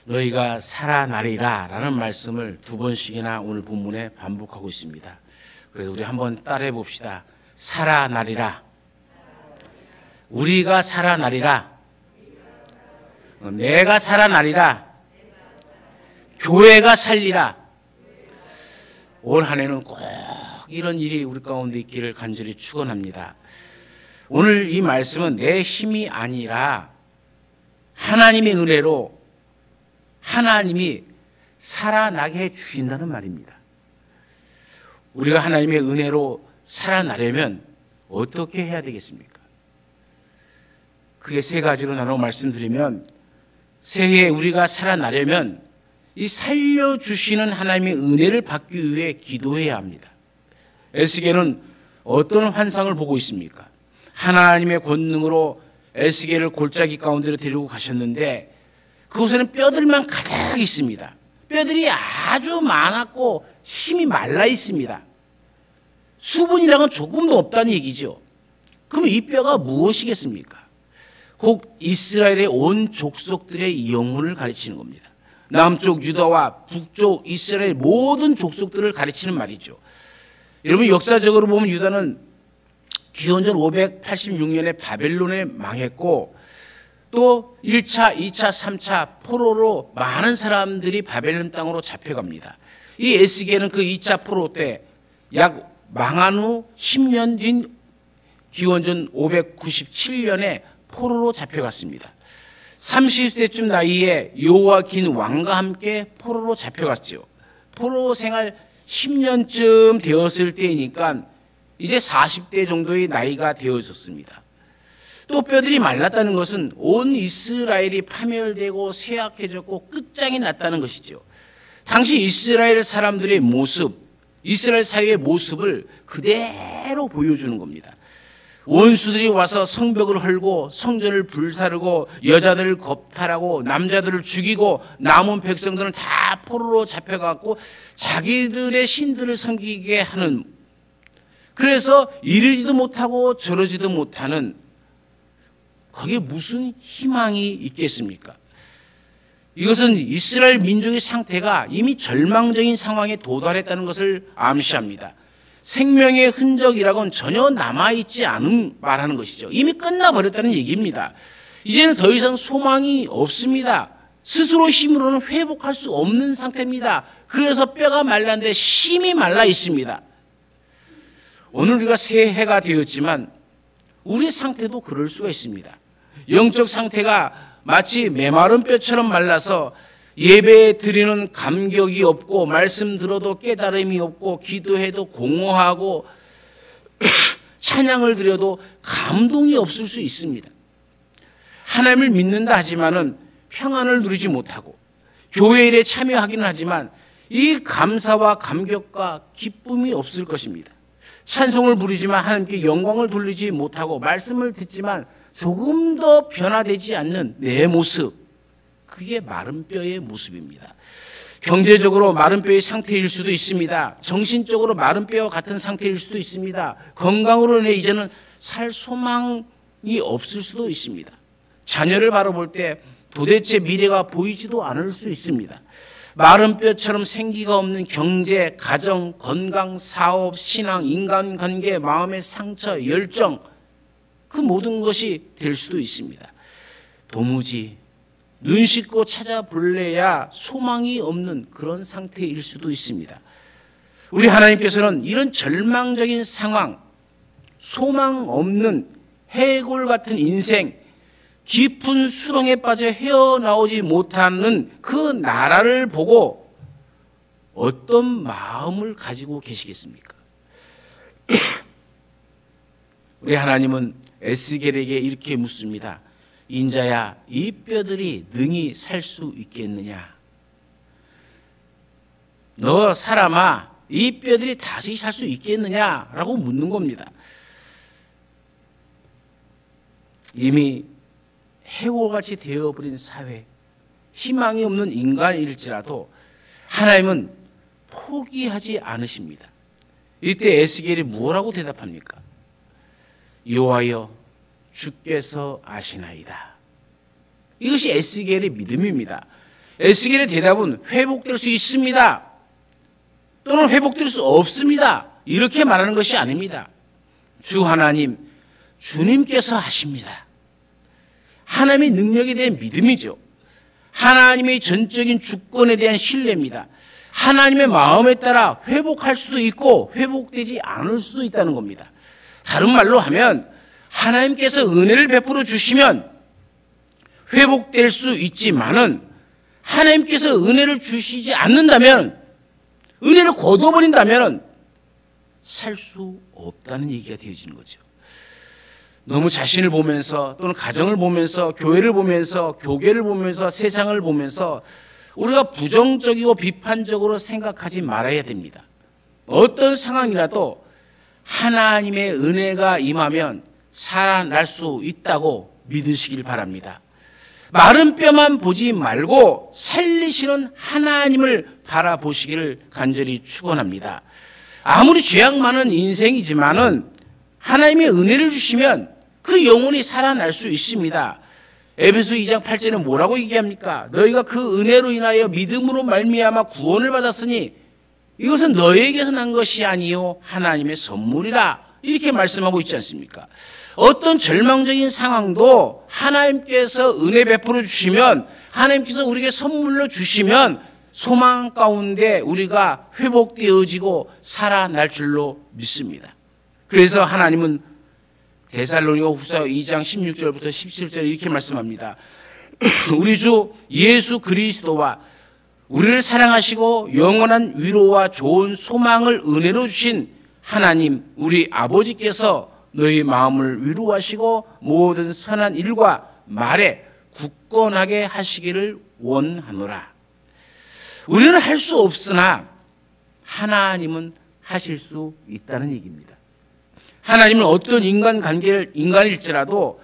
너희가 살아나리라 라는 말씀을 두 번씩이나 오늘 본문에 반복하고 있습니다. 그래서 우리 한번 따라해 봅시다. 살아나리라. 우리가 살아나리라. 내가 살아나리라. 교회가 살리라. 올 한 해는 꼭 이런 일이 우리 가운데 있기를 간절히 축원합니다. 오늘 이 말씀은 내 힘이 아니라 하나님의 은혜로 하나님이 살아나게 해주신다는 말입니다. 우리가 하나님의 은혜로 살아나려면 어떻게 해야 되겠습니까? 그게 세 가지로 나눠 말씀드리면, 새해에 우리가 살아나려면 이 살려주시는 하나님의 은혜를 받기 위해 기도해야 합니다. 에스겔은 어떤 환상을 보고 있습니까? 하나님의 권능으로 에스겔을 골짜기 가운데로 데리고 가셨는데 그곳에는 뼈들만 가득 있습니다. 뼈들이 아주 많았고 힘이 말라 있습니다. 수분이랑은 조금도 없다는 얘기죠. 그럼 이 뼈가 무엇이겠습니까? 곧 이스라엘의 온 족속들의 영혼을 가르치는 겁니다. 남쪽 유다와 북쪽 이스라엘 모든 족속들을 가르치는 말이죠. 여러분, 역사적으로 보면 유다는 기원전 586년에 바벨론에 망했고, 또 1차, 2차, 3차 포로로 많은 사람들이 바벨론 땅으로 잡혀갑니다. 이 에스겔은 그 2차 포로 때 약 망한 후 10년 뒤인 기원전 597년에 포로로 잡혀갔습니다. 30세쯤 나이에 요아긴 왕과 함께 포로로 잡혀갔죠. 포로 생활 10년쯤 되었을 때이니까 이제 40대 정도의 나이가 되어졌습니다. 또 뼈들이 말랐다는 것은 온 이스라엘이 파멸되고 쇠약해졌고 끝장이 났다는 것이죠. 당시 이스라엘 사람들의 모습, 이스라엘 사회의 모습을 그대로 보여주는 겁니다. 원수들이 와서 성벽을 헐고 성전을 불사르고 여자들을 겁탈하고 남자들을 죽이고 남은 백성들은 다 포로로 잡혀갔고 자기들의 신들을 섬기게 하는, 그래서 이러지도 못하고 저러지도 못하는, 거기에 무슨 희망이 있겠습니까? 이것은 이스라엘 민족의 상태가 이미 절망적인 상황에 도달했다는 것을 암시합니다. 생명의 흔적이라고는 전혀 남아있지 않은 말하는 것이죠. 이미 끝나버렸다는 얘기입니다. 이제는 더 이상 소망이 없습니다. 스스로 힘으로는 회복할 수 없는 상태입니다. 그래서 뼈가 말랐는데 심이 말라 있습니다. 오늘 우리가 새해가 되었지만 우리 상태도 그럴 수가 있습니다. 영적 상태가 마치 메마른 뼈처럼 말라서 예배 드리는 감격이 없고 말씀 들어도 깨달음이 없고 기도해도 공허하고 찬양을 드려도 감동이 없을 수 있습니다. 하나님을 믿는다 하지만은 평안을 누리지 못하고 교회 일에 참여하기는 하지만 이 감사와 감격과 기쁨이 없을 것입니다. 찬송을 부르지만 하나님께 영광을 돌리지 못하고 말씀을 듣지만 조금 더 변화되지 않는 내 모습, 그게 마른 뼈의 모습입니다. 경제적으로 마른 뼈의 상태일 수도 있습니다. 정신적으로 마른 뼈와 같은 상태일 수도 있습니다. 건강으로 인해 이제는 살 소망이 없을 수도 있습니다. 자녀를 바라볼 때 도대체 미래가 보이지도 않을 수 있습니다. 마른 뼈처럼 생기가 없는 경제, 가정, 건강, 사업, 신앙, 인간관계, 마음의 상처, 열정, 그 모든 것이 될 수도 있습니다. 도무지 눈 씻고 찾아볼래야 소망이 없는 그런 상태일 수도 있습니다. 우리 하나님께서는 이런 절망적인 상황, 소망 없는 해골 같은 인생, 깊은 수렁에 빠져 헤어나오지 못하는 그 나라를 보고 어떤 마음을 가지고 계시겠습니까? 우리 하나님은 에스겔에게 이렇게 묻습니다. 인자야, 이 뼈들이 능히 살 수 있겠느냐? 너 사람아, 이 뼈들이 다시 살 수 있겠느냐라고 묻는 겁니다. 이미 해골같이 되어버린 사회, 희망이 없는 인간일지라도 하나님은 포기하지 않으십니다. 이때 에스겔이 뭐라고 대답합니까? 여호와여, 주께서 아시나이다. 이것이 에스겔의 믿음입니다. 에스겔의 대답은 회복될 수 있습니다. 또는 회복될 수 없습니다. 이렇게 말하는 것이 아닙니다. 주 하나님, 주님께서 하십니다. 하나님의 능력에 대한 믿음이죠. 하나님의 전적인 주권에 대한 신뢰입니다. 하나님의 마음에 따라 회복할 수도 있고 회복되지 않을 수도 있다는 겁니다. 다른 말로 하면 하나님께서 은혜를 베풀어 주시면 회복될 수 있지만은 하나님께서 은혜를 주시지 않는다면, 은혜를 거둬버린다면 살 수 없다는 얘기가 되어지는 거죠. 너무 자신을 보면서 또는 가정을 보면서 교회를 보면서 교계를 보면서 세상을 보면서 우리가 부정적이고 비판적으로 생각하지 말아야 됩니다. 어떤 상황이라도 하나님의 은혜가 임하면 살아날 수 있다고 믿으시길 바랍니다. 마른 뼈만 보지 말고 살리시는 하나님을 바라보시기를 간절히 축원합니다. 아무리 죄악 많은 인생이지만은 하나님의 은혜를 주시면 그 영혼이 살아날 수 있습니다. 에베소 2장 8절에 뭐라고 얘기합니까? 너희가 그 은혜로 인하여 믿음으로 말미암아 구원을 받았으니 이것은 너희에게서 난 것이 아니요 하나님의 선물이라, 이렇게 말씀하고 있지 않습니까? 어떤 절망적인 상황도 하나님께서 은혜 베풀어 주시면, 하나님께서 우리에게 선물로 주시면 소망 가운데 우리가 회복되어지고 살아날 줄로 믿습니다. 그래서 하나님은 데살로니가후서 2장 16절부터 17절에 이렇게 말씀합니다. 우리 주 예수 그리스도와 우리를 사랑하시고 영원한 위로와 좋은 소망을 은혜로 주신 하나님 우리 아버지께서 너희 마음을 위로하시고 모든 선한 일과 말에 굳건하게 하시기를 원하노라. 우리는 할 수 없으나 하나님은 하실 수 있다는 얘기입니다. 하나님은 어떤 인간일지라도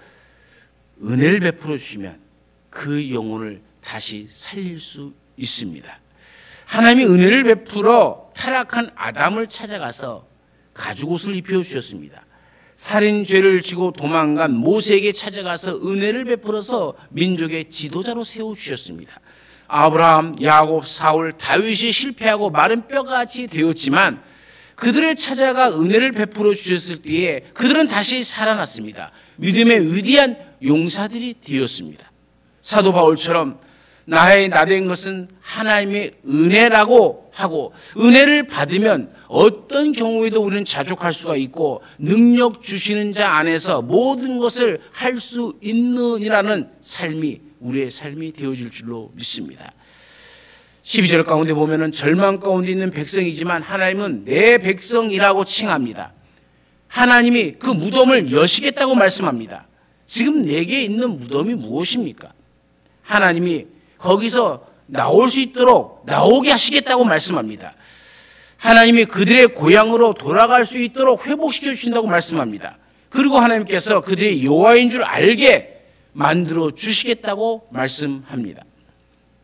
은혜를 베풀어 주시면 그 영혼을 다시 살릴 수 있습니다. 하나님이 은혜를 베풀어 타락한 아담을 찾아가서 가죽옷을 입혀 주셨습니다. 살인죄를 지고 도망간 모세에게 찾아가서 은혜를 베풀어서 민족의 지도자로 세워주셨습니다. 아브라함, 야곱, 사울, 다윗이 실패하고 마른 뼈같이 되었지만 그들을 찾아가 은혜를 베풀어 주셨을 때에 그들은 다시 살아났습니다. 믿음의 위대한 용사들이 되었습니다. 사도 바울처럼 나의 나된 것은 하나님의 은혜라고 하고, 은혜를 받으면 어떤 경우에도 우리는 자족할 수가 있고 능력 주시는 자 안에서 모든 것을 할 수 있느니라는 삶이 우리의 삶이 되어질 줄로 믿습니다. 12절 가운데 보면은 절망 가운데 있는 백성이지만 하나님은 내 백성이라고 칭합니다. 하나님이 그 무덤을 여시겠다고 말씀합니다. 지금 내게 있는 무덤이 무엇입니까? 하나님이 거기서 나올 수 있도록 나오게 하시겠다고 말씀합니다. 하나님이 그들의 고향으로 돌아갈 수 있도록 회복시켜 주신다고 말씀합니다. 그리고 하나님께서 그들의 여호와인 줄 알게 만들어 주시겠다고 말씀합니다.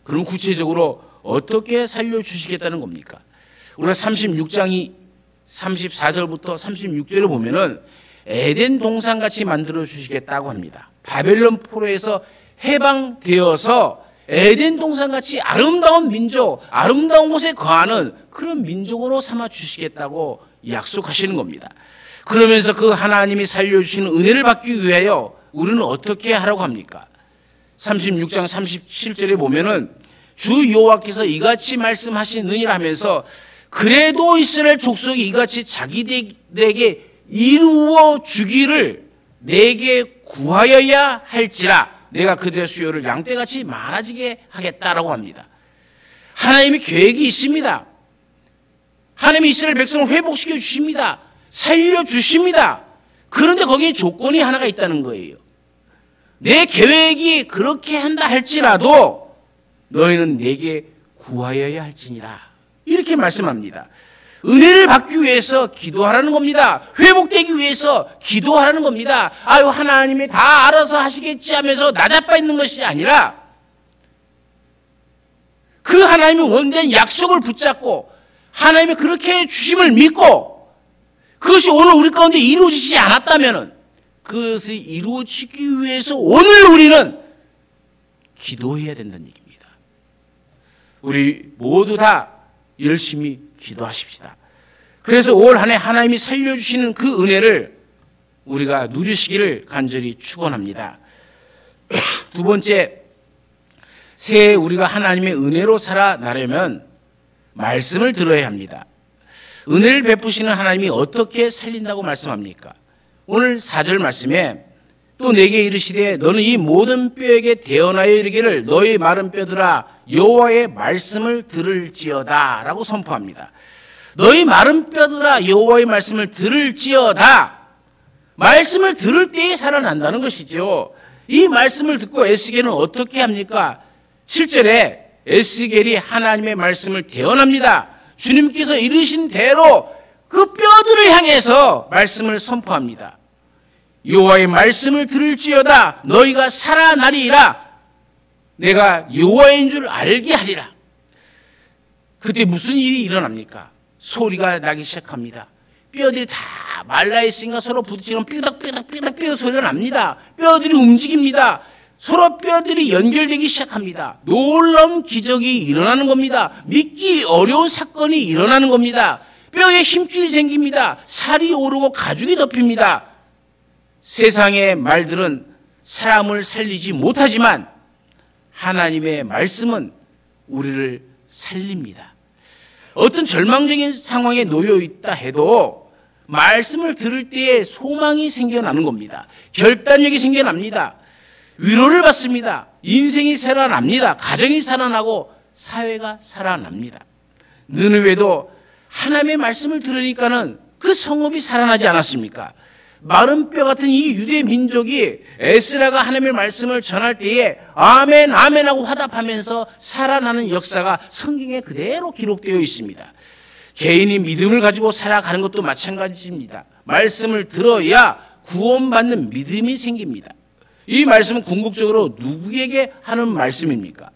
그럼 구체적으로 어떻게 살려주시겠다는 겁니까? 우리가 36장이 34절부터 36절을 보면은 에덴 동산같이 만들어 주시겠다고 합니다. 바벨론 포로에서 해방되어서 에덴 동산같이 아름다운 민족, 아름다운 곳에 거하는 그런 민족으로 삼아 주시겠다고 약속하시는 겁니다. 그러면서 그 하나님이 살려주시는 은혜를 받기 위하여 우리는 어떻게 하라고 합니까? 36장 37절에 보면은 주 여호와께서 이같이 말씀하시느니라 하면서 그래도 이스라엘 족속이 이같이 자기들에게 이루어 주기를 내게 구하여야 할지라 내가 그들의 수요를 양떼같이 많아지게 하겠다라고 합니다. 하나님의 계획이 있습니다. 하나님이 이스라엘 백성을 회복시켜 주십니다. 살려주십니다. 그런데 거기에 조건이 하나가 있다는 거예요. 내 계획이 그렇게 한다 할지라도 너희는 내게 구하여야 할지니라. 이렇게 말씀합니다. 은혜를 받기 위해서 기도하라는 겁니다. 회복되기 위해서 기도하라는 겁니다. 아유, 하나님이 다 알아서 하시겠지 하면서 나자빠 있는 것이 아니라 그 하나님이 원된 약속을 붙잡고 하나님이 그렇게 주심을 믿고 그것이 오늘 우리 가운데 이루어지지 않았다면 그것이 이루어지기 위해서 오늘 우리는 기도해야 된다는 얘기입니다. 우리 모두 다 열심히 기도하십시다. 그래서 올 한 해 하나님이 살려주시는 그 은혜를 우리가 누리시기를 간절히 축원합니다. 두 번째, 새해 우리가 하나님의 은혜로 살아나려면 말씀을 들어야 합니다. 은혜를 베푸시는 하나님이 어떻게 살린다고 말씀합니까? 오늘 4절 말씀에 또 내게 이르시되 너는 이 모든 뼈에게 대언하여 이르기를 너희 마른 뼈들아 여호와의 말씀을 들을지어다 라고 선포합니다. 너희 마른 뼈들아 여호와의 말씀을 들을지어다. 말씀을 들을 때에 살아난다는 것이죠. 이 말씀을 듣고 에스겔은 어떻게 합니까? 7절에 에스겔이 하나님의 말씀을 대언합니다. 주님께서 이르신 대로 그 뼈들을 향해서 말씀을 선포합니다. 여호와의 말씀을 들을지어다 너희가 살아나리라. 내가 여호와인 줄 알게 하리라. 그때 무슨 일이 일어납니까? 소리가 나기 시작합니다. 뼈들이 다 말라있으니까 서로 부딪히면 삐덕삐덕 소리가 납니다. 뼈들이 움직입니다. 서로 뼈들이 연결되기 시작합니다. 놀라운 기적이 일어나는 겁니다. 믿기 어려운 사건이 일어나는 겁니다. 뼈에 힘줄이 생깁니다. 살이 오르고 가죽이 덮입니다. 세상의 말들은 사람을 살리지 못하지만 하나님의 말씀은 우리를 살립니다. 어떤 절망적인 상황에 놓여 있다 해도 말씀을 들을 때에 소망이 생겨나는 겁니다. 결단력이 생겨납니다. 위로를 받습니다. 인생이 살아납니다. 가정이 살아나고 사회가 살아납니다. 느느웨도 하나님의 말씀을 들으니까는 그 성읍이 살아나지 않았습니까? 마른 뼈 같은 이 유대 민족이 에스라가 하나님의 말씀을 전할 때에 아멘 아멘 하고 화답하면서 살아나는 역사가 성경에 그대로 기록되어 있습니다. 개인이 믿음을 가지고 살아가는 것도 마찬가지입니다. 말씀을 들어야 구원받는 믿음이 생깁니다. 이 말씀은 궁극적으로 누구에게 하는 말씀입니까?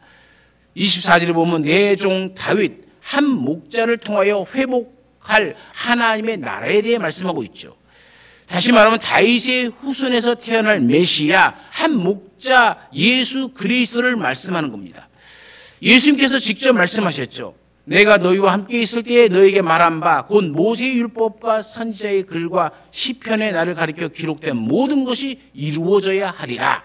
24절에 보면 내 종 다윗 한 목자를 통하여 회복할 하나님의 나라에 대해 말씀하고 있죠. 다시 말하면 다윗의 후손에서 태어날 메시아 한 목자 예수 그리스도를 말씀하는 겁니다. 예수님께서 직접 말씀하셨죠. 내가 너희와 함께 있을 때에 너에게 말한 바 곧 모세의 율법과 선지자의 글과 시편에 나를 가리켜 기록된 모든 것이 이루어져야 하리라.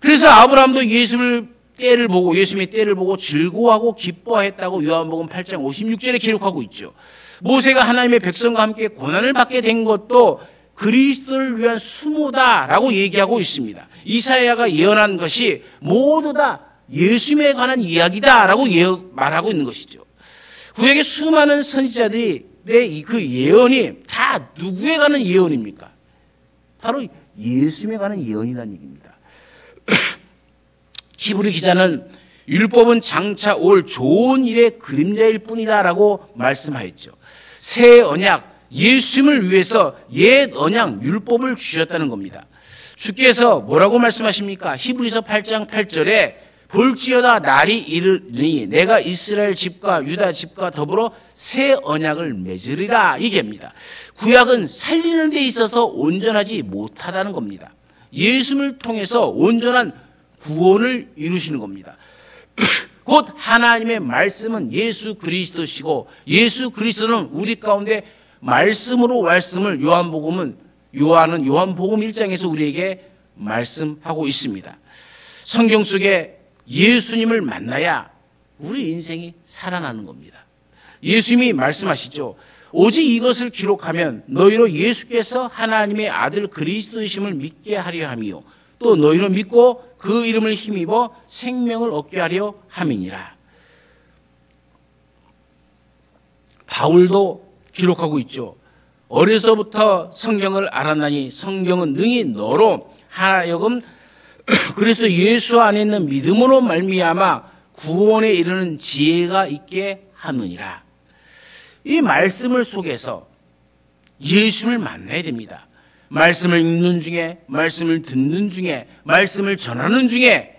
그래서 아브라함도 예수님의 때를 보고 즐거워하고 기뻐했다고 요한복음 8장 56절에 기록하고 있죠. 모세가 하나님의 백성과 함께 고난을 받게 된 것도 그리스도를 위한 수모다라고 얘기하고 있습니다. 이사야가 예언한 것이 모두 다 예수님에 관한 이야기다라고 말하고 있는 것이죠. 구약의 수많은 선지자들이 그 예언이 다 누구에 관한 예언입니까? 바로 예수님에 관한 예언이라는 얘기입니다. 히브리 기자는 율법은 장차 올 좋은 일의 그림자일 뿐이다라고 말씀하였죠. 새 언약 예수님을 위해서 옛 언약 율법을 주셨다는 겁니다. 주께서 뭐라고 말씀하십니까? 히브리서 8장 8절에 볼지어다 날이 이르니 내가 이스라엘 집과 유다 집과 더불어 새 언약을 맺으리라 얘기합니다. 구약은 살리는 데 있어서 온전하지 못하다는 겁니다. 예수님을 통해서 온전한 구원을 이루시는 겁니다. 곧 하나님의 말씀은 예수 그리스도시고 예수 그리스도는 우리 가운데 말씀으로 요한은 요한복음 1장에서 우리에게 말씀하고 있습니다. 성경 속에 예수님을 만나야 우리 인생이 살아나는 겁니다. 예수님이 말씀하시죠. 오직 이것을 기록하면 너희로 예수께서 하나님의 아들 그리스도이심을 믿게 하려 함이요 또 너희로 믿고 그 이름을 힘입어 생명을 얻게 하려 함이니라. 바울도 기록하고 있죠. 어려서부터 성경을 알았나니 성경은 능히 너로 하여금 그래서 예수 안에 있는 믿음으로 말미암아 구원에 이르는 지혜가 있게 하느니라. 이 말씀을 속에서 예수를 만나야 됩니다. 말씀을 읽는 중에, 말씀을 듣는 중에, 말씀을 전하는 중에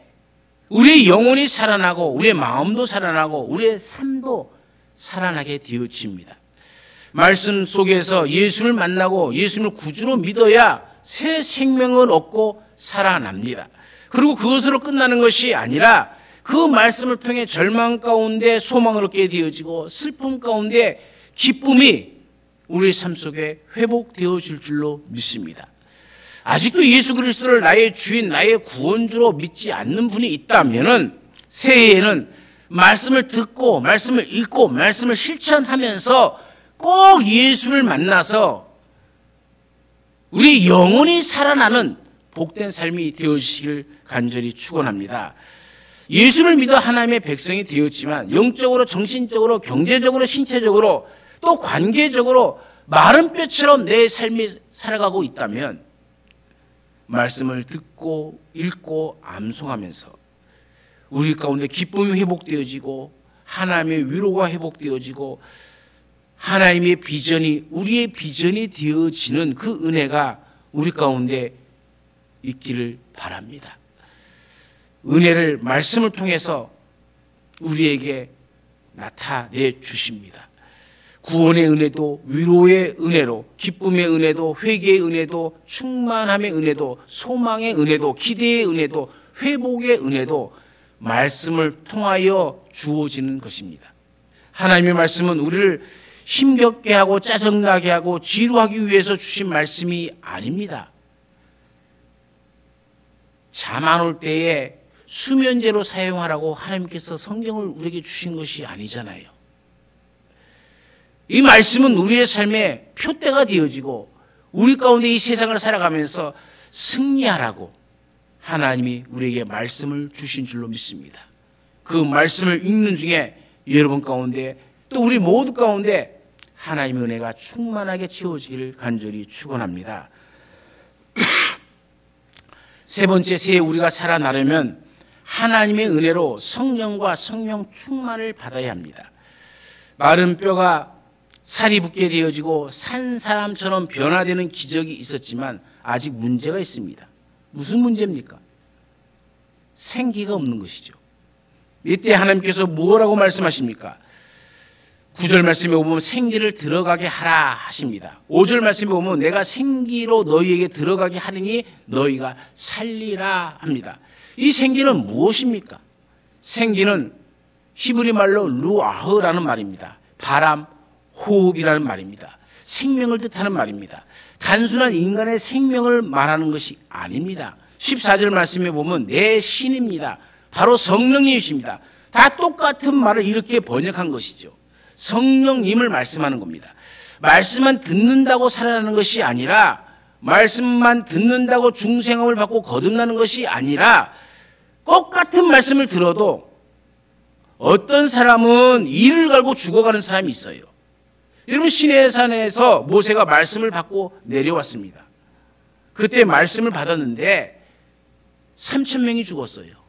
우리의 영혼이 살아나고 우리의 마음도 살아나고 우리의 삶도 살아나게 되어집니다. 말씀 속에서 예수를 만나고 예수를 구주로 믿어야 새 생명을 얻고 살아납니다. 그리고 그것으로 끝나는 것이 아니라 그 말씀을 통해 절망 가운데 소망을 얻게 되어지고 슬픔 가운데 기쁨이 우리 삶 속에 회복되어질 줄로 믿습니다. 아직도 예수 그리스도를 나의 주인, 나의 구원주로 믿지 않는 분이 있다면은 새해에는 말씀을 듣고 말씀을 읽고 말씀을 실천하면서 꼭 예수를 만나서 우리 영혼이 살아나는 복된 삶이 되어지시길 간절히 축원합니다. 예수를 믿어 하나님의 백성이 되었지만 영적으로, 정신적으로, 경제적으로, 신체적으로 또 관계적으로 마른 뼈처럼 내 삶이 살아가고 있다면 말씀을 듣고 읽고 암송하면서 우리 가운데 기쁨이 회복되어지고 하나님의 위로가 회복되어지고 하나님의 비전이 우리의 비전이 되어지는 그 은혜가 우리 가운데 있기를 바랍니다. 은혜를 말씀을 통해서 우리에게 나타내 주십니다. 구원의 은혜도 위로의 은혜로 기쁨의 은혜도 회개의 은혜도 충만함의 은혜도 소망의 은혜도 기대의 은혜도 회복의 은혜도 말씀을 통하여 주어지는 것입니다. 하나님의 말씀은 우리를 힘겹게 하고 짜증나게 하고 지루하기 위해서 주신 말씀이 아닙니다. 잠 안 올 때에 수면제로 사용하라고 하나님께서 성경을 우리에게 주신 것이 아니잖아요. 이 말씀은 우리의 삶의 표대가 되어지고 우리 가운데 이 세상을 살아가면서 승리하라고 하나님이 우리에게 말씀을 주신 줄로 믿습니다. 그 말씀을 읽는 중에 여러분 가운데 또 우리 모두 가운데 하나님의 은혜가 충만하게 채워지기를 간절히 축원합니다. 세 번째, 새해 우리가 살아나려면 하나님의 은혜로 성령과 성령 충만을 받아야 합니다. 마른 뼈가 살이 붙게 되어지고 산 사람처럼 변화되는 기적이 있었지만 아직 문제가 있습니다. 무슨 문제입니까? 생기가 없는 것이죠. 이때 하나님께서 무엇라고 말씀하십니까? 9절 말씀에 보면 생기를 들어가게 하라 하십니다. 5절 말씀에 보면 내가 생기로 너희에게 들어가게 하리니 너희가 살리라 합니다. 이 생기는 무엇입니까? 생기는 히브리 말로 루아흐라는 말입니다. 바람, 호흡이라는 말입니다. 생명을 뜻하는 말입니다. 단순한 인간의 생명을 말하는 것이 아닙니다. 14절 말씀에 보면 내 신입니다. 바로 성령님이십니다. 다 똑같은 말을 이렇게 번역한 것이죠. 성령님을 말씀하는 겁니다. 말씀만 듣는다고 살아나는 것이 아니라 말씀만 듣는다고 중생함을 받고 거듭나는 것이 아니라 똑같은 말씀을 들어도 어떤 사람은 이를 갈고 죽어가는 사람이 있어요. 여러분, 시내산에서 모세가 말씀을 받고 내려왔습니다. 그때 말씀을 받았는데 3,000명이 죽었어요.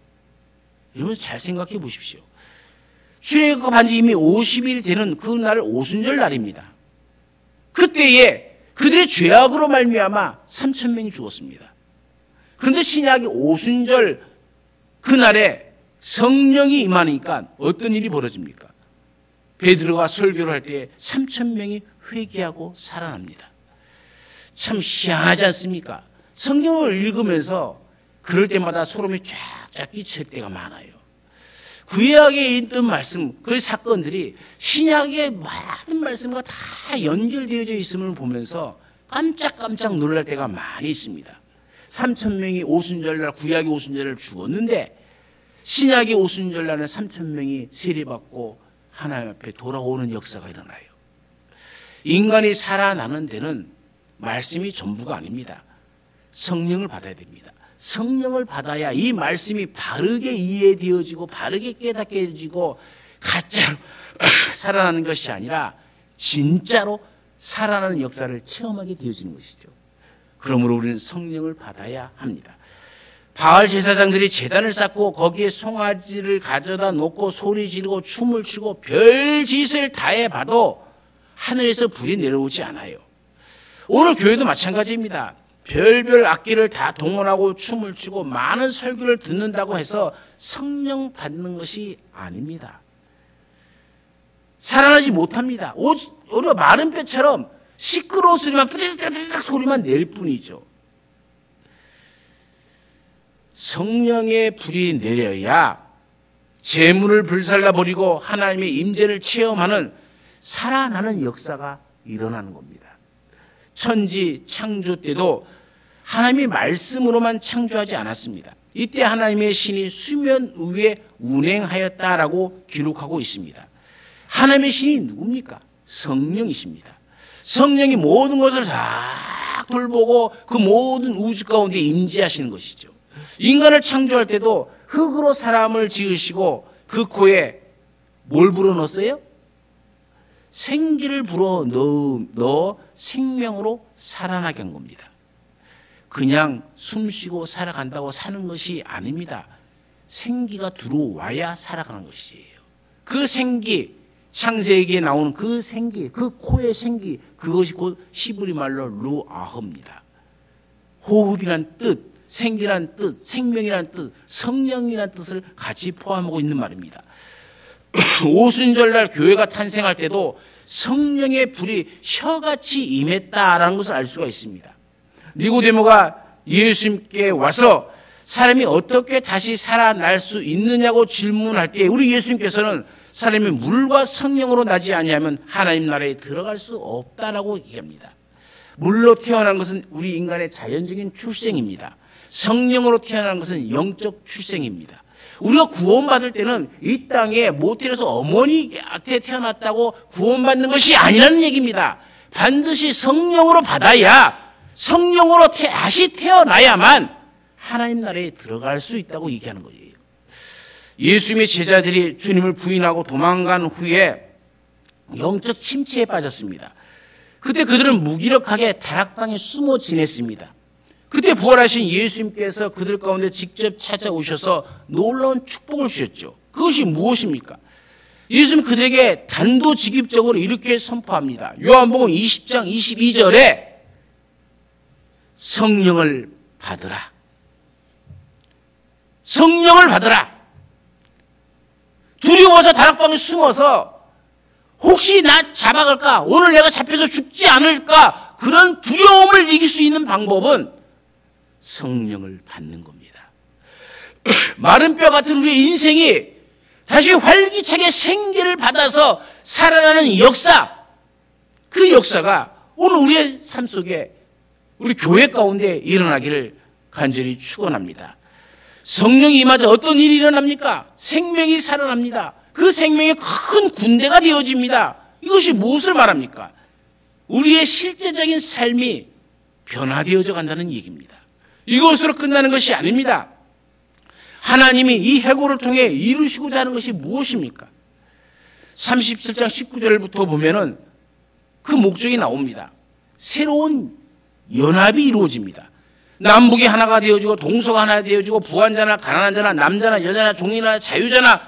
여러분 잘 생각해 보십시오. 출애굽한 지 이미 50일이 되는 그날 오순절 날입니다. 그때에 그들의 죄악으로 말미암아 3,000명이 죽었습니다. 그런데 신약이 오순절 그날에 성령이 임하니까 어떤 일이 벌어집니까? 베드로가 설교를 할 때 3,000명이 회개하고 살아납니다. 참 희한하지 않습니까? 성경을 읽으면서 그럴 때마다 소름이 쫙쫙 끼칠 때가 많아요. 구약에 있던 말씀, 그 사건들이 신약의 많은 말씀과 다 연결되어져 있음을 보면서 깜짝깜짝 놀랄 때가 많이 있습니다. 3,000명이 오순절날, 구약의 오순절날 죽었는데 신약의 오순절날은 3,000명이 세례받고 하나님 앞에 돌아오는 역사가 일어나요. 인간이 살아나는 데는 말씀이 전부가 아닙니다. 성령을 받아야 됩니다. 성령을 받아야 이 말씀이 바르게 이해되어지고 바르게 깨닫게지고 가짜로 살아나는 것이 아니라 진짜로 살아나는 역사를 체험하게 되어지는 것이죠. 그러므로 우리는 성령을 받아야 합니다. 바알 제사장들이 제단을 쌓고 거기에 송아지를 가져다 놓고 소리 지르고 춤을 추고 별짓을 다 해봐도 하늘에서 불이 내려오지 않아요. 오늘 교회도 마찬가지입니다. 별별 악기를 다 동원하고 춤을 추고 많은 설교를 듣는다고 해서 성령 받는 것이 아닙니다. 살아나지 못합니다. 오히려 마른 뼈처럼 시끄러운 소리만 뿌리락 소리만 낼 뿐이죠. 성령의 불이 내려야 재물을 불살라 버리고 하나님의 임재를 체험하는 살아나는 역사가 일어나는 겁니다. 천지 창조 때도 하나님이 말씀으로만 창조하지 않았습니다. 이때 하나님의 신이 수면 위에 운행하였다라고 기록하고 있습니다. 하나님의 신이 누굽니까? 성령이십니다. 성령이 모든 것을 다 돌보고 그 모든 우주 가운데 임재하시는 것이죠. 인간을 창조할 때도 흙으로 사람을 지으시고 그 코에 뭘 불어넣었어요? 생기를 불어넣어 생명으로 살아나게 한 겁니다. 그냥 숨쉬고 살아간다고 사는 것이 아닙니다. 생기가 들어와야 살아가는 것이에요. 그 생기, 창세기에 나오는 그 생기, 그 코의 생기, 그것이 곧 히브리 말로 루아흐입니다. 호흡이란 뜻, 생기란 뜻, 생명이란 뜻, 성령이란 뜻을 같이 포함하고 있는 말입니다. 오순절날 교회가 탄생할 때도 성령의 불이 혀같이 임했다라는 것을 알 수가 있습니다. 니고데모가 예수님께 와서 사람이 어떻게 다시 살아날 수 있느냐고 질문할 때 우리 예수님께서는 사람이 물과 성령으로 나지 아니하면 하나님 나라에 들어갈 수 없다라고 얘기합니다. 물로 태어난 것은 우리 인간의 자연적인 출생입니다. 성령으로 태어난 것은 영적 출생입니다. 우리가 구원받을 때는 이 땅에 모텔에서 어머니한테 태어났다고 구원받는 것이 아니라는 얘기입니다. 반드시 성령으로 받아야, 성령으로 다시 태어나야만 하나님 나라에 들어갈 수 있다고 얘기하는 거예요. 예수님의 제자들이 주님을 부인하고 도망간 후에 영적 침체에 빠졌습니다. 그때 그들은 무기력하게 다락방에 숨어 지냈습니다. 그때 부활하신 예수님께서 그들 가운데 직접 찾아오셔서 놀라운 축복을 주셨죠. 그것이 무엇입니까? 예수님 그들에게 단도직입적으로 이렇게 선포합니다. 요한복음 20장 22절에 성령을 받으라. 성령을 받으라. 두려워서 다락방에 숨어서 혹시 나 잡아갈까? 오늘 내가 잡혀서 죽지 않을까? 그런 두려움을 이길 수 있는 방법은 성령을 받는 겁니다. 마른 뼈 같은 우리의 인생이 다시 활기차게 생기를 받아서 살아나는 역사, 그 역사가 오늘 우리의 삶 속에 우리 교회 가운데 일어나기를 간절히 축원합니다. 성령이 임하자 어떤 일이 일어납니까? 생명이 살아납니다. 그 생명이 큰 군대가 되어집니다. 이것이 무엇을 말합니까? 우리의 실제적인 삶이 변화되어져 간다는 얘기입니다. 이것으로 끝나는 것이 아닙니다. 하나님이 이 해고를 통해 이루시고자 하는 것이 무엇입니까? 37장 19절부터 보면은 그 목적이 나옵니다. 새로운 연합이 이루어집니다. 남북이 하나가 되어지고 동서가 하나 되어지고 부한 자나 가난한 자나 남자나 여자나 종이나 자유자나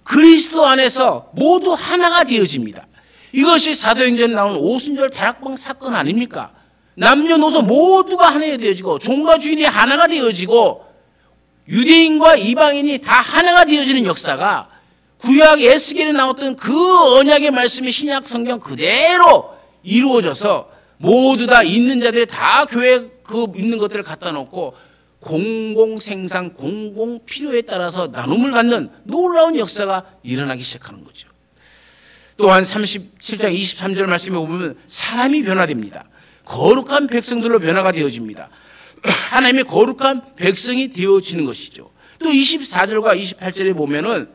그리스도 안에서 모두 하나가 되어집니다. 이것이 사도행전에 나오는 오순절 다락방 사건 아닙니까? 남녀노소 모두가 하나 되어지고 종과 주인이 하나가 되어지고 유대인과 이방인이 다 하나가 되어지는 역사가 구약 에스겔에 나왔던 그 언약의 말씀이 신약 성경 그대로 이루어져서 모두 다 있는 자들이 다 교회에 그 있는 것들을 갖다 놓고 공공생산, 공공필요에 따라서 나눔을 갖는 놀라운 역사가 일어나기 시작하는 거죠. 또한 37장 23절 말씀에 보면 사람이 변화됩니다. 거룩한 백성들로 변화가 되어집니다. 하나님의 거룩한 백성이 되어지는 것이죠. 또 24절과 28절에 보면은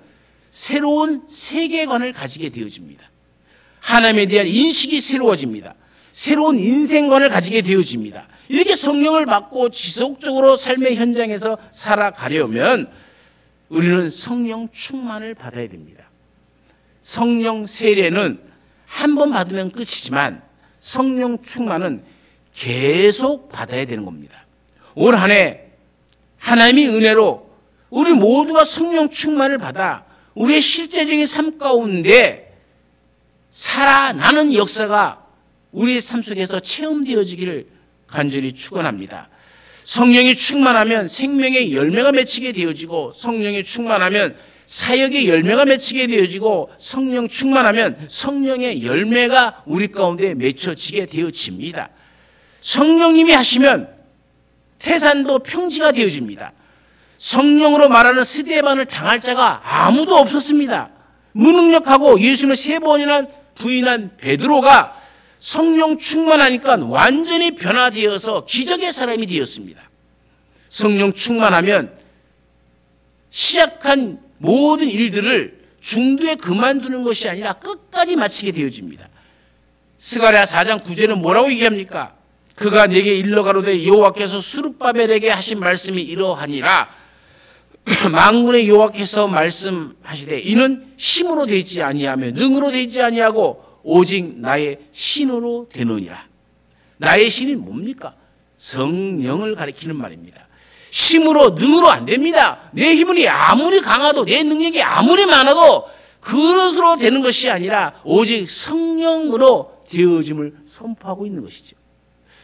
새로운 세계관을 가지게 되어집니다. 하나님에 대한 인식이 새로워집니다. 새로운 인생관을 가지게 되어집니다. 이렇게 성령을 받고 지속적으로 삶의 현장에서 살아가려면 우리는 성령 충만을 받아야 됩니다. 성령 세례는 한 번 받으면 끝이지만 성령 충만은 계속 받아야 되는 겁니다. 올 한 해 하나님의 은혜로 우리 모두가 성령 충만을 받아 우리의 실제적인 삶 가운데 살아나는 역사가 우리의 삶 속에서 체험되어지기를 간절히 축원합니다. 성령이 충만하면 생명의 열매가 맺히게 되어지고 성령이 충만하면 사역의 열매가 맺히게 되어지고 성령 충만하면 성령의 열매가 우리 가운데 맺혀지게 되어집니다. 성령님이 하시면 태산도 평지가 되어집니다. 성령으로 말하는 스데반을 당할 자가 아무도 없었습니다. 무능력하고 예수님을 3번이나 부인한 베드로가 성령 충만하니까 완전히 변화되어서 기적의 사람이 되었습니다. 성령 충만하면 시작한 모든 일들을 중도에 그만두는 것이 아니라 끝까지 마치게 되어집니다. 스가랴 4장 9절은 뭐라고 얘기합니까? 그가 내게 일러가로되 여호와께서 스룹바벨에게 하신 말씀이 이러하니라. 만군의 여호와께서 말씀하시되 이는 힘으로 되지 아니하며 능으로 되지 아니하고 오직 나의 신으로 되느니라. 나의 신이 뭡니까? 성령을 가리키는 말입니다. 힘으로 능으로 안 됩니다. 내 힘이 아무리 강하도 내 능력이 아무리 많아도 그것으로 되는 것이 아니라 오직 성령으로 되어짐을 선포하고 있는 것이죠.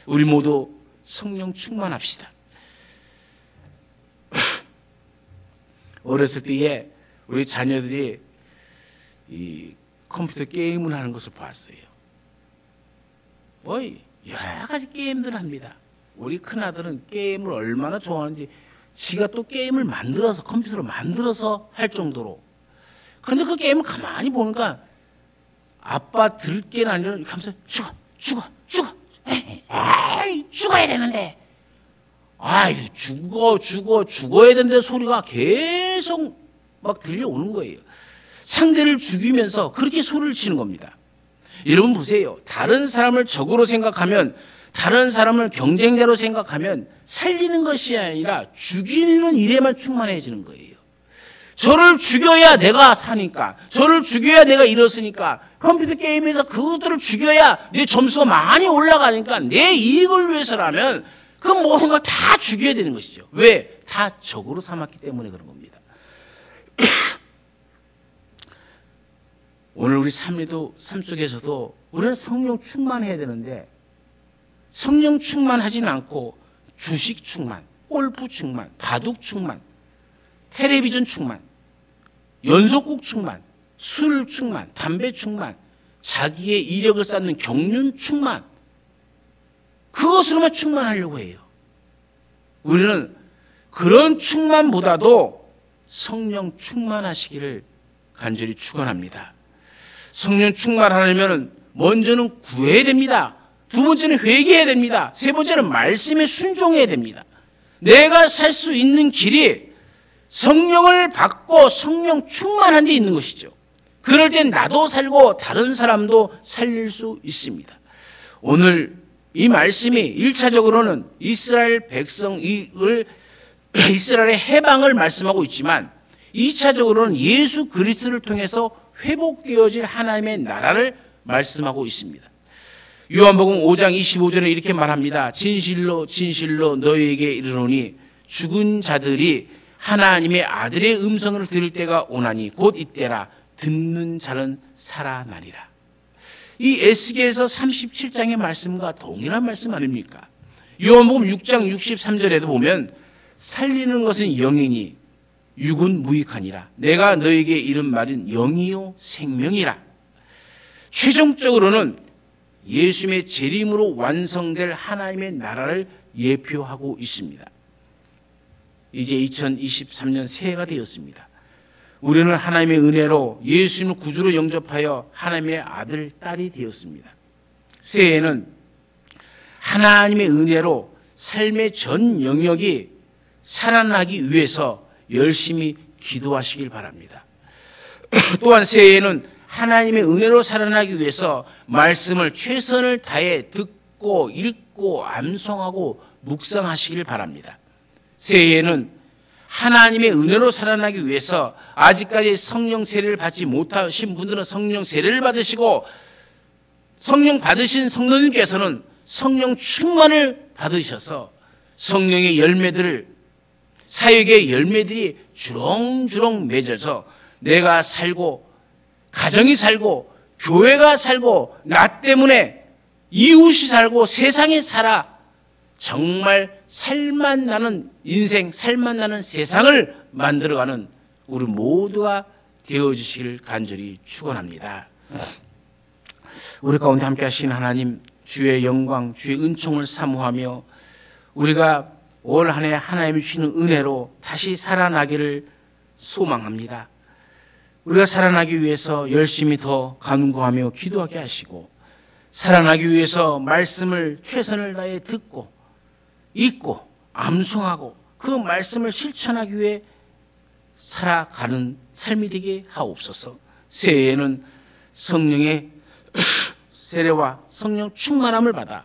우리 모두 성령 충만합시다. 어렸을 때에 우리 자녀들이 이 컴퓨터 게임을 하는 것을 봤어요. 뭐 여러 가지 게임들을 합니다. 우리 큰아들은 게임을 얼마나 좋아하는지 지가 또 게임을 만들어서 컴퓨터로 만들어서 할 정도로. 그런데 그 게임을 가만히 보니까 아빠 들게는 아니라 이렇게 하면서 죽어 죽어야 되는데 죽어야 되는데 소리가 계속 막 들려오는 거예요. 상대를 죽이면서 그렇게 소리를 치는 겁니다. 여러분 보세요. 다른 사람을 적으로 생각하면, 다른 사람을 경쟁자로 생각하면 살리는 것이 아니라 죽이는 일에만 충만해지는 거예요. 저를 죽여야 내가 사니까, 저를 죽여야 내가 일었으니까, 컴퓨터 게임에서 그것들을 죽여야 내 점수가 많이 올라가니까 내 이익을 위해서라면 그 모든 걸 다 죽여야 되는 것이죠. 왜? 다 적으로 삼았기 때문에 그런 겁니다. 오늘 우리 삶 속에서도 우리는 성령 충만해야 되는데 성령 충만하지는 않고 주식 충만, 골프 충만, 바둑 충만, 텔레비전 충만, 연속국 충만, 술 충만, 담배 충만, 자기의 이력을 쌓는 경륜 충만, 그것으로만 충만하려고 해요. 우리는 그런 충만보다도 성령 충만하시기를 간절히 축원합니다. 성령 충만하려면 먼저는 구해야 됩니다. 두 번째는 회개해야 됩니다. 세 번째는 말씀에 순종해야 됩니다. 내가 살 수 있는 길이 성령을 받고 성령 충만한 데 있는 것이죠. 그럴 땐 나도 살고 다른 사람도 살릴 수 있습니다. 오늘 이 말씀이 1차적으로는 이스라엘 백성을 이스라엘의 해방을 말씀하고 있지만 2차적으로는 예수 그리스도를 통해서 회복되어질 하나님의 나라를 말씀하고 있습니다. 요한복음 5장 25절에 이렇게 말합니다. 진실로 진실로 너희에게 이르노니 죽은 자들이 하나님의 아들의 음성을 들을 때가 오나니 곧 이때라. 듣는 자는 살아나리라. 이 에스겔서 37장의 말씀과 동일한 말씀 아닙니까? 요한복음 6장 63절에도 보면 살리는 것은 영이니 육은 무익하니라. 내가 너에게 이른 말은 영이요 생명이라. 최종적으로는 예수님의 재림으로 완성될 하나님의 나라를 예표하고 있습니다. 이제 2023년 새해가 되었습니다. 우리는 하나님의 은혜로 예수님을 구주로 영접하여 하나님의 아들, 딸이 되었습니다. 새해에는 하나님의 은혜로 삶의 전 영역이 살아나기 위해서 열심히 기도하시길 바랍니다. 또한 새해에는 하나님의 은혜로 살아나기 위해서 말씀을 최선을 다해 듣고 읽고 암송하고 묵상하시길 바랍니다. 새해에는 하나님의 은혜로 살아나기 위해서 아직까지 성령 세례를 받지 못하신 분들은 성령 세례를 받으시고 성령 받으신 성도님께서는 성령 충만을 받으셔서 성령의 열매들을 사역의 열매들이 주렁주렁 맺어서 내가 살고 가정이 살고 교회가 살고 나 때문에 이웃이 살고 세상이 살아 정말 살맛 나는 인생, 살맛 나는 세상을 만들어가는 우리 모두가 되어주시길 간절히 축원합니다. 우리 가운데 함께 하신 하나님, 주의 영광, 주의 은총을 사모하며 우리가 올 한 해 하나님이 주시는 은혜로 다시 살아나기를 소망합니다. 우리가 살아나기 위해서 열심히 더 간구하며 기도하게 하시고, 살아나기 위해서 말씀을 최선을 다해 듣고 읽고 암송하고 그 말씀을 실천하기 위해 살아가는 삶이 되게 하옵소서. 새해에는 성령의 세례와 성령 충만함을 받아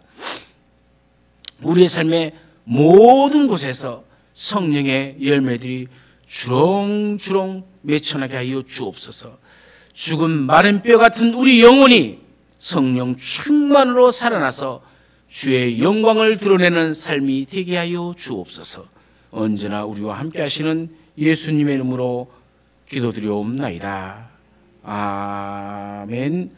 우리의 삶의 모든 곳에서 성령의 열매들이 주렁주렁 맺혀나게 하여 주옵소서. 죽은 마른 뼈 같은 우리 영혼이 성령 충만으로 살아나서 주의 영광을 드러내는 삶이 되게 하여 주옵소서. 언제나 우리와 함께 하시는 예수님의 이름으로 기도드리옵나이다. 아멘.